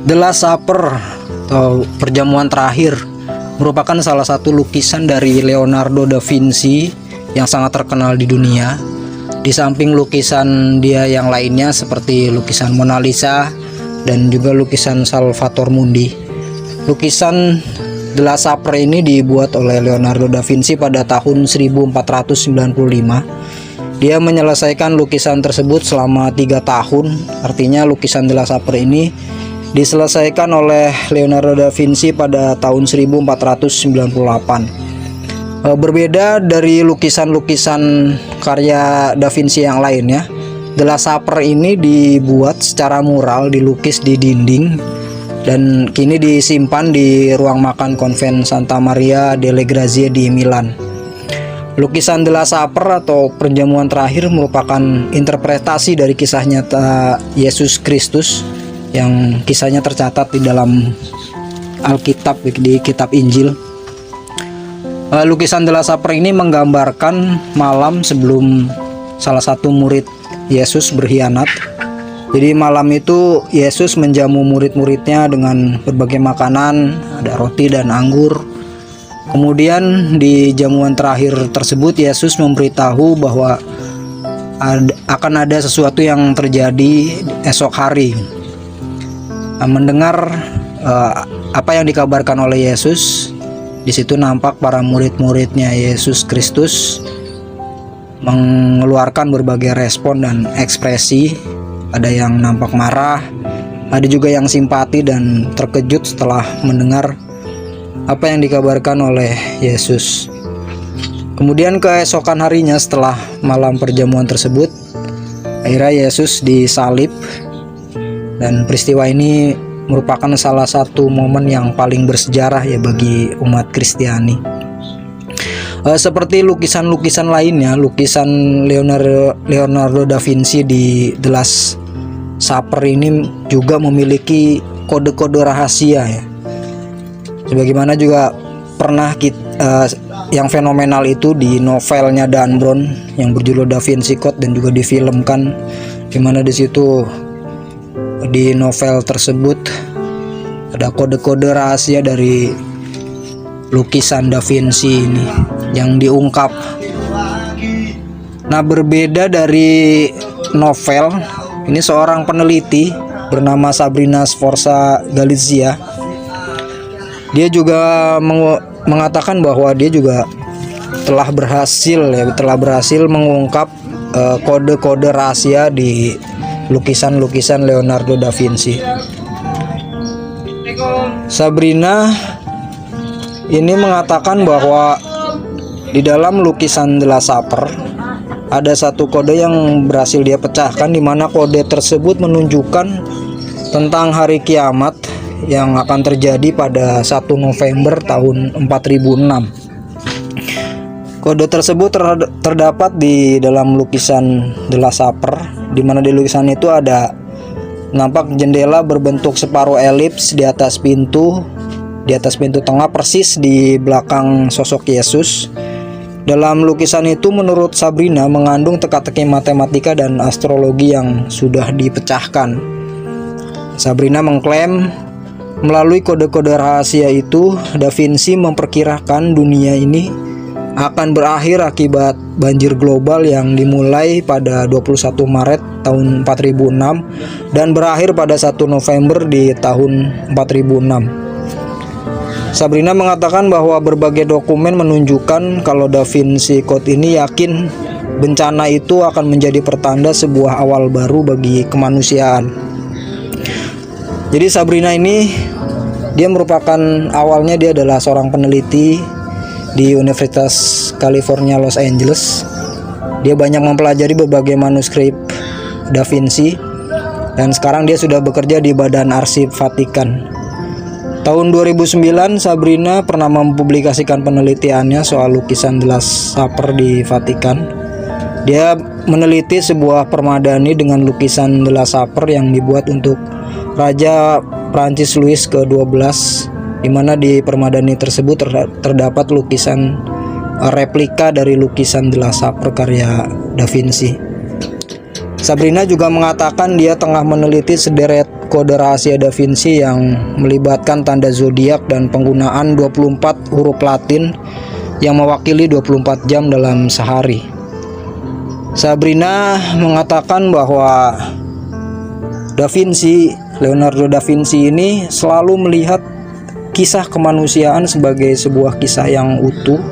The Last Supper atau Perjamuan Terakhir merupakan salah satu lukisan dari Leonardo da Vinci yang sangat terkenal di dunia. Di samping lukisan dia yang lainnya seperti lukisan Mona Lisa dan juga lukisan Salvator Mundi. Lukisan The Last Supper ini dibuat oleh Leonardo da Vinci pada tahun 1495. Dia menyelesaikan lukisan tersebut selama 3 tahun. Artinya lukisan The Last Supper ini diselesaikan oleh Leonardo da Vinci pada tahun 1498. Berbeda dari lukisan-lukisan karya da Vinci yang lainnya, The Last Supper ini dibuat secara mural, dilukis di dinding dan kini disimpan di ruang makan konven Santa Maria delle Grazie di Milan. Lukisan The Last Supper atau Perjamuan Terakhir merupakan interpretasi dari kisah nyata Yesus Kristus yang kisahnya tercatat di dalam Alkitab, di kitab Injil. Lukisan The Last Supper ini menggambarkan malam sebelum salah satu murid Yesus berkhianat. Jadi malam itu Yesus menjamu murid-muridnya dengan berbagai makanan, ada roti dan anggur. Kemudian di jamuan terakhir tersebut Yesus memberitahu bahwa akan ada sesuatu yang terjadi esok hari. Mendengar apa yang dikabarkan oleh Yesus, di situ nampak para murid-muridnya Yesus Kristus mengeluarkan berbagai respon dan ekspresi. Ada yang nampak marah, ada juga yang simpati dan terkejut setelah mendengar apa yang dikabarkan oleh Yesus. Kemudian keesokan harinya setelah malam perjamuan tersebut, akhirnya Yesus disalib, dan peristiwa ini merupakan salah satu momen yang paling bersejarah ya bagi umat Kristiani. Seperti lukisan-lukisan lainnya, lukisan Leonardo da Vinci di The Last Supper ini juga memiliki kode-kode rahasia ya. Sebagaimana juga pernah yang fenomenal itu di novelnya Dan Brown yang berjudul Da Vinci Code dan juga difilmkan, di mana di situ di novel tersebut ada kode-kode rahasia dari lukisan Da Vinci ini yang diungkap. Nah, berbeda dari novel, ini seorang peneliti bernama Sabrina Sforza Galizia. Dia juga mengatakan bahwa dia juga telah berhasil mengungkap kode-kode rahasia di lukisan-lukisan Leonardo da Vinci. Sabrina ini mengatakan bahwa di dalam lukisan The Last Supper ada satu kode yang berhasil dia pecahkan, di mana kode tersebut menunjukkan tentang hari kiamat yang akan terjadi pada 1 November tahun 4006. Kode tersebut terdapat di dalam lukisan The Last Supper, di mana di lukisan itu ada nampak jendela berbentuk separuh elips di atas pintu tengah persis di belakang sosok Yesus. Dalam lukisan itu menurut Sabrina mengandung teka-teki matematika dan astrologi yang sudah dipecahkan. Sabrina mengklaim melalui kode-kode rahasia itu Da Vinci memperkirakan dunia ini akan berakhir akibat banjir global yang dimulai pada 21 Maret tahun 4006 dan berakhir pada 1 November di tahun 4006. Sabrina mengatakan bahwa berbagai dokumen menunjukkan kalau Da Vinci Code ini yakin bencana itu akan menjadi pertanda sebuah awal baru bagi kemanusiaan. Jadi Sabrina ini awalnya dia adalah seorang peneliti di Universitas California Los Angeles. Dia banyak mempelajari berbagai manuskrip Da Vinci dan sekarang dia sudah bekerja di Badan Arsip Vatikan. Tahun 2009 Sabrina pernah mempublikasikan penelitiannya soal lukisan The Last Supper di Vatikan. Dia meneliti sebuah permadani dengan lukisan The Last Supper yang dibuat untuk Raja Prancis Louis ke-12, di mana di permadani tersebut terdapat lukisan replika dari lukisan The Last Supper karya Da Vinci. Sabrina juga mengatakan dia tengah meneliti sederet kode rahasia Da Vinci yang melibatkan tanda zodiak dan penggunaan 24 huruf Latin yang mewakili 24 jam dalam sehari. Sabrina mengatakan bahwa Leonardo da Vinci ini selalu melihat kisah kemanusiaan sebagai sebuah kisah yang utuh.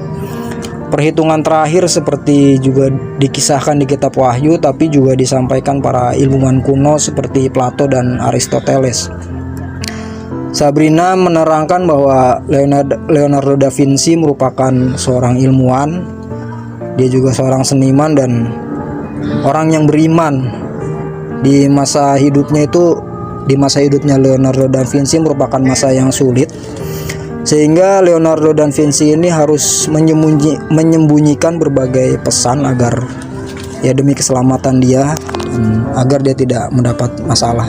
Perhitungan terakhir seperti juga dikisahkan di kitab Wahyu, tapi juga disampaikan para ilmuwan kuno seperti Plato dan Aristoteles. Sabrina menerangkan bahwa Leonardo da Vinci merupakan seorang ilmuwan. Dia juga seorang seniman dan orang yang beriman. Di masa hidupnya Leonardo da Vinci merupakan masa yang sulit, sehingga Leonardo da Vinci ini harus menyembunyikan berbagai pesan agar demi keselamatan dia, agar dia tidak mendapat masalah.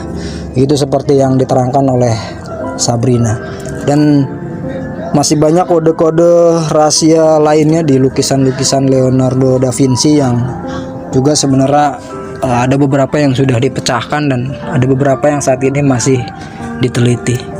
Itu seperti yang diterangkan oleh Sabrina. Dan masih banyak kode-kode rahasia lainnya di lukisan-lukisan Leonardo da Vinci yang juga sebenarnya ada beberapa yang sudah dipecahkan dan ada beberapa yang saat ini masih diteliti.